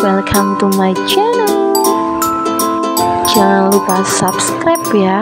welcome to my channel. Jangan lupa subscribe ya.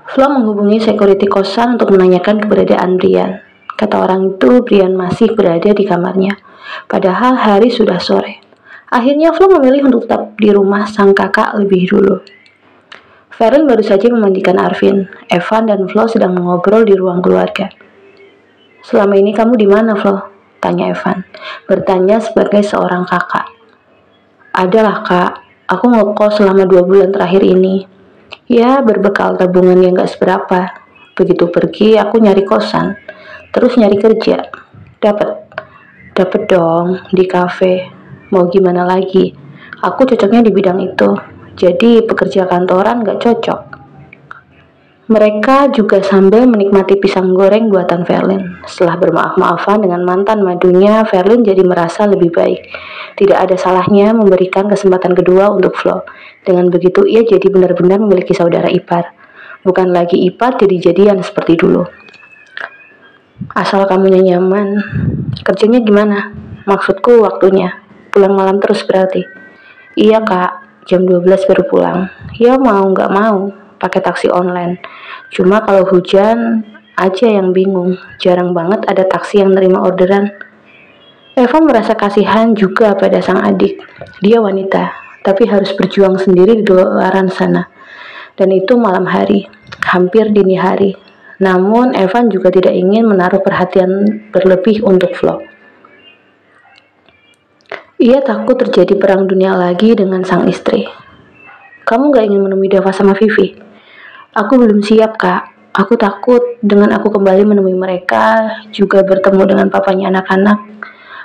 Flo menghubungi security kosan untuk menanyakan keberadaan Brian. Kata orang itu Brian masih berada di kamarnya, padahal hari sudah sore. Akhirnya Flo memilih untuk tetap di rumah sang kakak lebih dulu. Verlin baru saja memandikan Arvin. Evan dan Flo sedang mengobrol di ruang keluarga. "Selama ini kamu di mana, Flo?" tanya Evan, bertanya sebagai seorang kakak. "Adalah kak, aku ngekos selama 2 bulan terakhir ini. Ya, berbekal tabungan yang gak seberapa. Begitu pergi, aku nyari kosan, terus nyari kerja. Dapet dong, di kafe. Mau gimana lagi? Aku cocoknya di bidang itu. Jadi pekerja kantoran gak cocok." Mereka juga sambil menikmati pisang goreng buatan Verlin. Setelah bermaaf-maafan dengan mantan madunya, Verlin jadi merasa lebih baik. Tidak ada salahnya memberikan kesempatan kedua untuk Flo. Dengan begitu ia jadi benar-benar memiliki saudara ipar. Bukan lagi ipar jadi jadian seperti dulu. "Asal kamunya nyaman. Kerjanya gimana? Maksudku waktunya. Pulang malam terus berarti?" "Iya kak. Jam 12 baru pulang. Ya mau nggak mau, pakai taksi online. Cuma kalau hujan aja yang bingung. Jarang banget ada taksi yang nerima orderan." Evan merasa kasihan juga pada sang adik. Dia wanita, tapi harus berjuang sendiri di luaran sana. Dan itu malam hari, hampir dini hari. Namun Evan juga tidak ingin menaruh perhatian berlebih untuk Flo. Ia takut terjadi perang dunia lagi dengan sang istri. "Kamu gak ingin menemui Dava sama Vivi?" "Aku belum siap kak. Aku takut dengan aku kembali menemui mereka, juga bertemu dengan papanya anak-anak.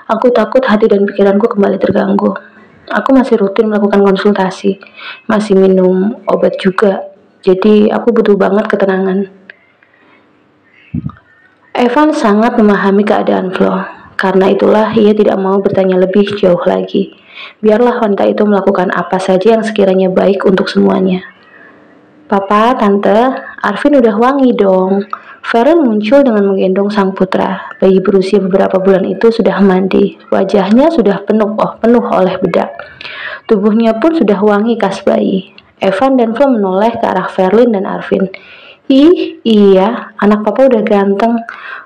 Aku takut hati dan pikiranku kembali terganggu. Aku masih rutin melakukan konsultasi, masih minum obat juga. Jadi aku butuh banget ketenangan." Evan sangat memahami keadaan Flo. Karena itulah ia tidak mau bertanya lebih jauh lagi. Biarlah wanita itu melakukan apa saja yang sekiranya baik untuk semuanya. "Papa, Tante, Arvin udah wangi dong." Verlin muncul dengan menggendong sang putra. Bayi berusia beberapa bulan itu sudah mandi. Wajahnya sudah penuh oleh bedak. Tubuhnya pun sudah wangi khas bayi. Evan dan Flo menoleh ke arah Verlin dan Arvin. "Ih, iya, anak papa udah ganteng."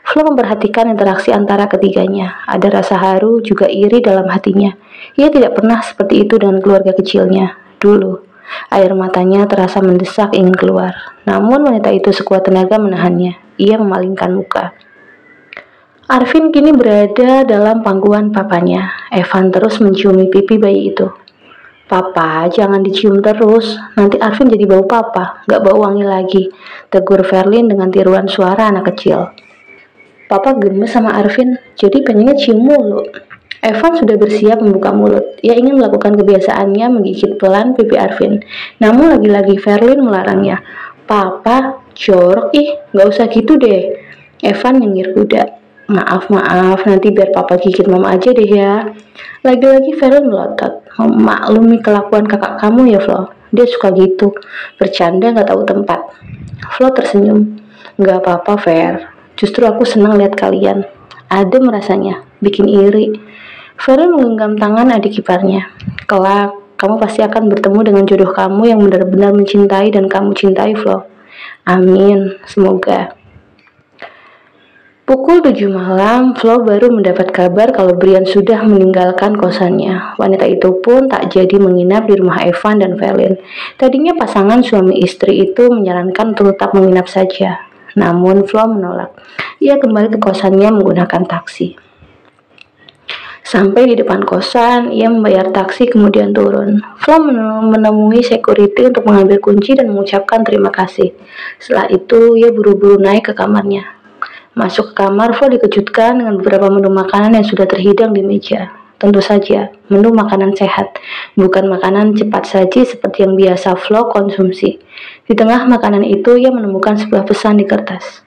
Flo memperhatikan interaksi antara ketiganya. Ada rasa haru, juga iri dalam hatinya. Ia tidak pernah seperti itu dengan keluarga kecilnya. Dulu, air matanya terasa mendesak ingin keluar. Namun wanita itu sekuat tenaga menahannya. Ia memalingkan muka. Arvin kini berada dalam pangkuan papanya. Evan terus menciumi pipi bayi itu. "Papa, jangan dicium terus. Nanti Arvin jadi bau papa, gak bau wangi lagi," tegur Verlin dengan tiruan suara anak kecil. "Papa gemes sama Arvin, jadi pengennya cium mulu." Evan sudah bersiap membuka mulut. Ia ingin melakukan kebiasaannya menggigit pelan pipi Arvin. Namun lagi-lagi Verlin melarangnya. "Papa, jorok gak usah gitu deh." Evan nyengir kuda. Maaf, nanti biar papa gigit mama aja deh ya." Lagi-lagi Verlin melotot. "Memaklumi kelakuan kakak kamu ya Flo. Dia suka gitu, bercanda gak tahu tempat." Flo tersenyum. "Gak apa-apa Ver. Justru aku senang lihat kalian. Adem rasanya, bikin iri." Verlin menggenggam tangan adik iparnya. "Kelak, kamu pasti akan bertemu dengan jodoh kamu yang benar-benar mencintai dan kamu cintai Flo." "Amin, semoga." Pukul 7 malam, Flo baru mendapat kabar kalau Brian sudah meninggalkan kosannya. Wanita itu pun tak jadi menginap di rumah Evan dan Verlin. Tadinya pasangan suami istri itu menyarankan untuk tetap menginap saja. Namun Flo menolak. Ia kembali ke kosannya menggunakan taksi. Sampai di depan kosan, ia membayar taksi kemudian turun. Flo menemui security untuk mengambil kunci dan mengucapkan terima kasih. Setelah itu, ia buru-buru naik ke kamarnya. Masuk ke kamar, Flo dikejutkan dengan beberapa menu makanan yang sudah terhidang di meja. Tentu saja, menu makanan sehat, bukan makanan cepat saji seperti yang biasa Flo konsumsi. Di tengah makanan itu, ia menemukan sebuah pesan di kertas.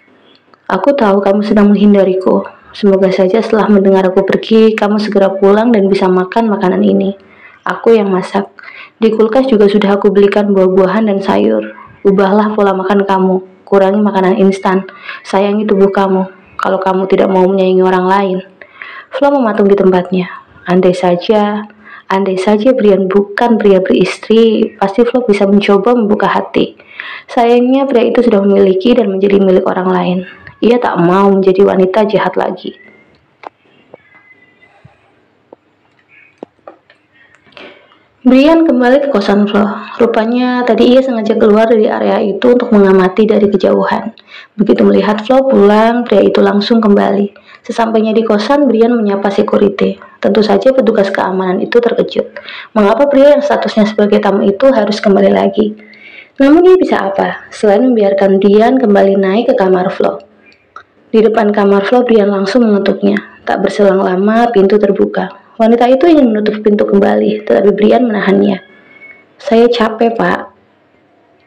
"Aku tahu kamu sedang menghindariku. Semoga saja setelah mendengar aku pergi, kamu segera pulang dan bisa makan makanan ini. Aku yang masak. Di kulkas juga sudah aku belikan buah-buahan dan sayur. Ubahlah pola makan kamu. Kurangi makanan instan. Sayangi tubuh kamu. kalau kamu tidak mau menyayangi orang lain. Flo mematung di tempatnya. Andai saja Brian bukan pria beristri, pasti Flo bisa mencoba membuka hati. Sayangnya pria itu sudah memiliki dan menjadi milik orang lain. Ia tak mau menjadi wanita jahat lagi. Brian kembali ke kosan Flo. Rupanya tadi ia sengaja keluar dari area itu untuk mengamati dari kejauhan. Begitu melihat Flo pulang, pria itu langsung kembali. Sesampainya di kosan, Brian menyapa security. Tentu saja petugas keamanan itu terkejut. Mengapa pria yang statusnya sebagai tamu itu harus kembali lagi? Namun dia bisa apa? Selain membiarkan Brian kembali naik ke kamar Flo. Di depan kamar Flo, Brian langsung mengetuknya. Tak berselang lama, pintu terbuka. Wanita itu ingin menutup pintu kembali, tetapi Brian menahannya. Saya capek, Pak.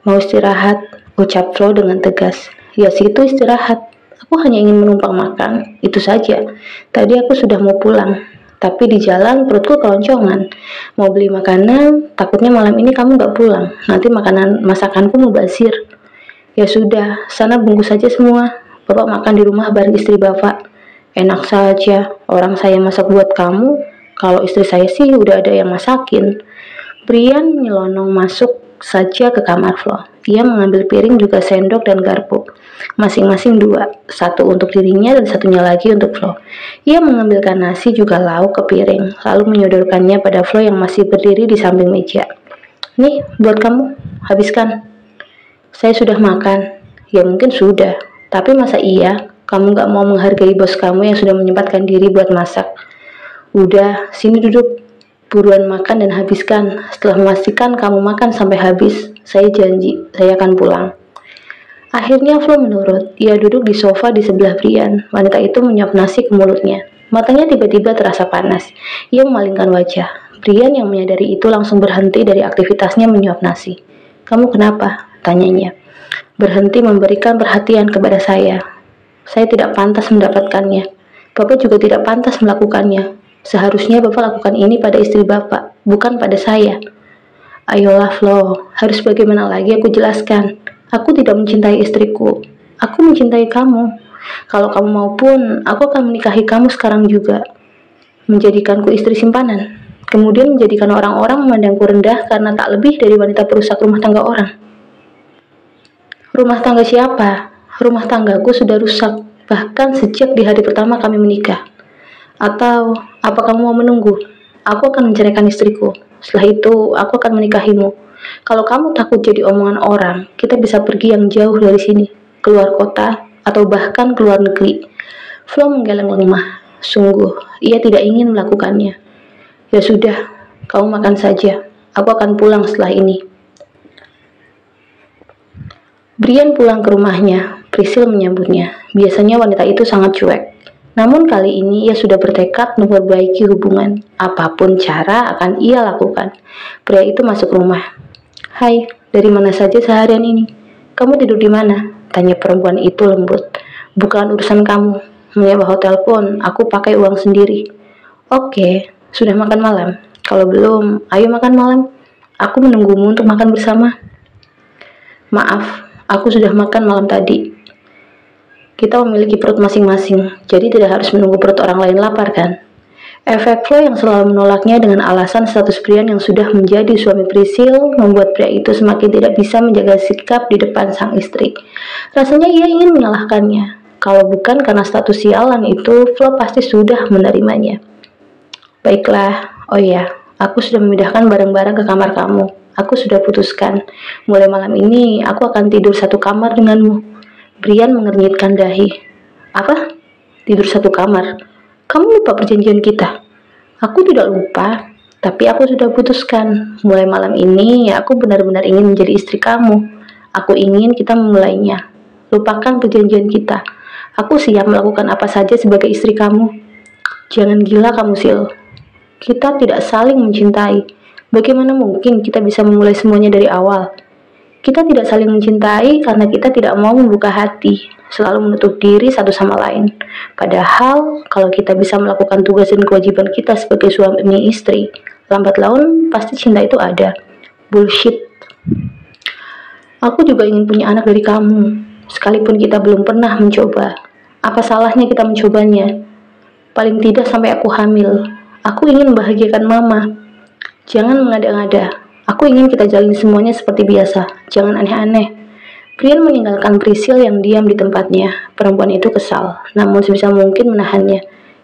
Mau istirahat, ucap Flo dengan tegas. Ya situ istirahat. Aku hanya ingin menumpang makan, itu saja. Tadi aku sudah mau pulang, tapi di jalan perutku keloncongan. Mau beli makanan, takutnya malam ini kamu gak pulang. Nanti masakanku mubazir. Ya sudah, sana bungkus saja semua. Bapak makan di rumah bareng istri Bapak. Enak saja, orang saya masak buat kamu. Kalau istri saya sih udah ada yang masakin. Brian nyelonong masuk saja ke kamar Flo. Ia mengambil piring juga sendok dan garpu. Masing-masing 2. Satu untuk dirinya dan satunya lagi untuk Flo. Ia mengambilkan nasi juga lauk ke piring, lalu menyodorkannya pada Flo yang masih berdiri di samping meja. Nih, buat kamu. Habiskan. Saya sudah makan. Ya mungkin sudah. Tapi masa iya kamu gak mau menghargai bos kamu yang sudah menyempatkan diri buat masak? Udah, sini duduk. Buruan makan dan habiskan. Setelah memastikan kamu makan sampai habis, saya janji, saya akan pulang. Akhirnya Flo menurut. Ia duduk di sofa di sebelah Brian. Wanita itu menyuap nasi ke mulutnya. Matanya tiba-tiba terasa panas. Ia memalingkan wajah. Brian yang menyadari itu langsung berhenti dari aktivitasnya menyuap nasi. Kamu kenapa? Tanyanya. Berhenti memberikan perhatian kepada saya. Saya tidak pantas mendapatkannya. Bapak juga tidak pantas melakukannya. Seharusnya Bapak lakukan ini pada istri Bapak, bukan pada saya. Ayolah Flo, harus bagaimana lagi aku jelaskan. Aku tidak mencintai istriku. Aku mencintai kamu. Kalau kamu mau pun, aku akan menikahi kamu sekarang juga. Menjadikanku istri simpanan. Kemudian menjadikan orang-orang memandangku rendah karena tak lebih dari wanita perusak rumah tangga orang. Rumah tangga siapa? Rumah tanggaku sudah rusak, bahkan sejak di hari pertama kami menikah. Atau, apa kamu mau menunggu? Aku akan menceraikan istriku. Setelah itu, aku akan menikahimu. Kalau kamu takut jadi omongan orang, kita bisa pergi yang jauh dari sini, keluar kota, atau bahkan keluar negeri. Flo menggeleng lemah. Sungguh, ia tidak ingin melakukannya. Ya sudah, kamu makan saja. Aku akan pulang setelah ini. Brian pulang ke rumahnya. Priscil menyambutnya. Biasanya wanita itu sangat cuek. Namun kali ini ia sudah bertekad memperbaiki hubungan. Apapun cara akan ia lakukan. Pria itu masuk rumah. Hai, dari mana saja seharian ini? Kamu tidur di mana? Tanya perempuan itu lembut. Bukan urusan kamu. Menyewa hotel pun aku pakai uang sendiri. Oke, sudah makan malam? Kalau belum, ayo makan malam. Aku menunggumu untuk makan bersama. Maaf, aku sudah makan malam tadi. Kita memiliki perut masing-masing, jadi tidak harus menunggu perut orang lain lapar kan? Efek Flo yang selalu menolaknya dengan alasan status Brian yang sudah menjadi suami Priscil membuat pria itu semakin tidak bisa menjaga sikap di depan sang istri. Rasanya ia ingin menyalahkannya. Kalau bukan karena status sialan itu, Flo pasti sudah menerimanya. Baiklah, oh ya, aku sudah memindahkan barang-barang ke kamar kamu. Aku sudah putuskan, mulai malam ini aku akan tidur satu kamar denganmu. Brian mengernyitkan dahi. Apa? Tidur satu kamar? Kamu lupa perjanjian kita? Aku tidak lupa, tapi aku sudah putuskan. Mulai malam ini, aku benar-benar ingin menjadi istri kamu. Aku ingin kita memulainya. Lupakan perjanjian kita. Aku siap melakukan apa saja sebagai istri kamu. Jangan gila kamu, Sil. Kita tidak saling mencintai. Bagaimana mungkin kita bisa memulai semuanya dari awal? Kita tidak saling mencintai karena kita tidak mau membuka hati, selalu menutup diri satu sama lain. Padahal, kalau kita bisa melakukan tugas dan kewajiban kita sebagai suami istri, lambat laun pasti cinta itu ada. Bullshit. Aku juga ingin punya anak dari kamu, sekalipun kita belum pernah mencoba. Apa salahnya kita mencobanya? Paling tidak sampai aku hamil. Aku ingin membahagiakan mama. Jangan mengada-ngada. Aku ingin kita jalin semuanya seperti biasa. Jangan aneh-aneh. Brian meninggalkan Priscil yang diam di tempatnya. Perempuan itu kesal, namun sebisa mungkin menahannya.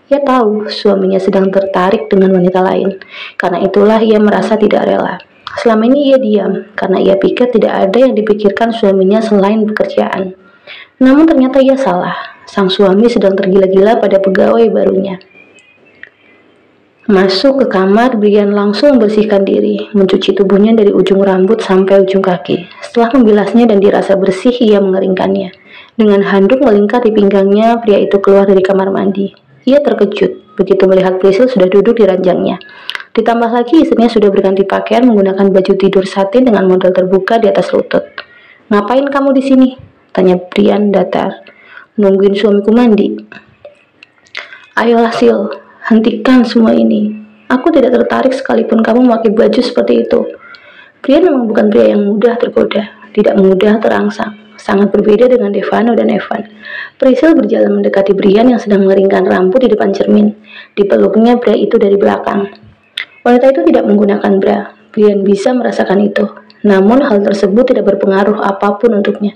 Ia tahu suaminya sedang tertarik dengan wanita lain. Karena itulah ia merasa tidak rela. Selama ini ia diam, karena ia pikir tidak ada yang dipikirkan suaminya selain pekerjaan. Namun ternyata ia salah. Sang suami sedang tergila-gila pada pegawai barunya. Masuk ke kamar, Brian langsung membersihkan diri, mencuci tubuhnya dari ujung rambut sampai ujung kaki. Setelah membilasnya dan dirasa bersih, ia mengeringkannya. Dengan handuk melingkar di pinggangnya, pria itu keluar dari kamar mandi. Ia terkejut begitu melihat Priscil sudah duduk di ranjangnya. Ditambah lagi istrinya sudah berganti pakaian menggunakan baju tidur satin dengan model terbuka di atas lutut. "Ngapain kamu di sini?" tanya Brian datar. "Nungguin suamiku mandi." "Ayolah Sil, hentikan semua ini. Aku tidak tertarik sekalipun kamu memakai baju seperti itu." Brian memang bukan pria yang mudah tergoda, tidak mudah terangsang. Sangat berbeda dengan Devano dan Evan. Priscil berjalan mendekati Brian yang sedang mengeringkan rambut di depan cermin. Dipeluknya pria itu dari belakang. Wanita itu tidak menggunakan bra. Brian bisa merasakan itu. Namun hal tersebut tidak berpengaruh apapun untuknya.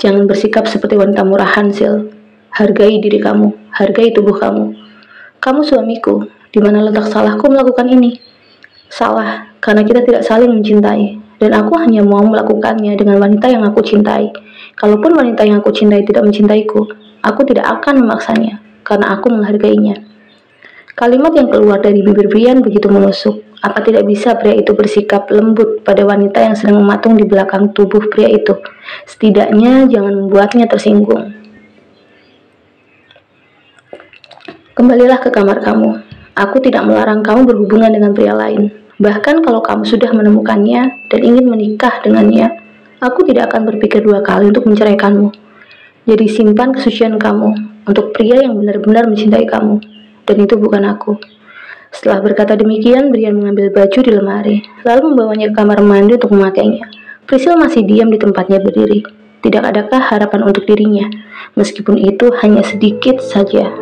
Jangan bersikap seperti wanita murahan, Sil. Hargai diri kamu, hargai tubuh kamu. Kamu suamiku, di mana letak salahku melakukan ini? Salah, karena kita tidak saling mencintai. Dan aku hanya mau melakukannya dengan wanita yang aku cintai. Kalaupun wanita yang aku cintai tidak mencintaiku, aku tidak akan memaksanya, karena aku menghargainya. Kalimat yang keluar dari bibir Brian begitu menusuk. Apa tidak bisa pria itu bersikap lembut pada wanita yang sedang mematung di belakang tubuh pria itu? Setidaknya jangan membuatnya tersinggung. Kembalilah ke kamar kamu. Aku tidak melarang kamu berhubungan dengan pria lain. Bahkan kalau kamu sudah menemukannya dan ingin menikah dengannya, aku tidak akan berpikir dua kali untuk menceraikanmu. Jadi simpan kesucian kamu untuk pria yang benar-benar mencintai kamu. Dan itu bukan aku. Setelah berkata demikian, Brian mengambil baju di lemari, lalu membawanya ke kamar mandi untuk memakainya. Priscil masih diam di tempatnya berdiri. Tidak adakah harapan untuk dirinya, meskipun itu hanya sedikit saja.